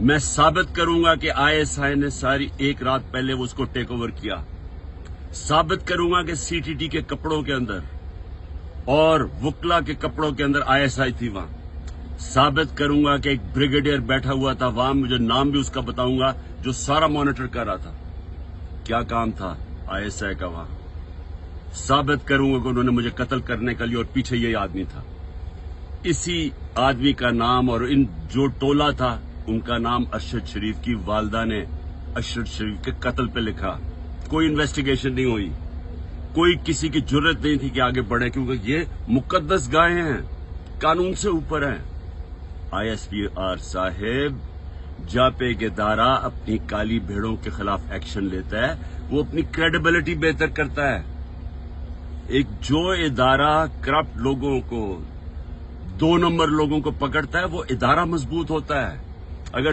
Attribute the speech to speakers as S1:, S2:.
S1: मैं साबित करूंगा कि आईएसआई ने सारी एक रात पहले वो उसको टेक ओवर किया। साबित करूंगा कि सीटीटी के कपड़ों के अंदर और वुकला के कपड़ों के अंदर आईएसआई थी वहां। साबित करूंगा कि एक ब्रिगेडियर बैठा हुआ था वहां, मुझे नाम भी उसका बताऊंगा, जो सारा मॉनिटर कर रहा था। क्या काम था आईएसआई का वहां। साबित करूंगा कि उन्होंने मुझे कत्ल करने के लिए, और पीछे यही आदमी था। इसी आदमी का नाम और इन जो टोला था उनका नाम अरशद शरीफ की वालदा ने अरशद शरीफ के कत्ल पे लिखा। कोई इन्वेस्टिगेशन नहीं हुई, कोई किसी की जुर्रत नहीं थी कि आगे बढ़े, क्योंकि ये मुकद्दस गायें हैं, कानून से ऊपर हैं। आईएसपीआर साहेब, जब एक इदारा अपनी काली भेड़ों के खिलाफ एक्शन लेता है, वो अपनी क्रेडिबिलिटी बेहतर करता है। एक जो इदारा करप्ट लोगों को, 2 नंबर लोगों को पकड़ता है, वो इदारा मजबूत होता है। अगर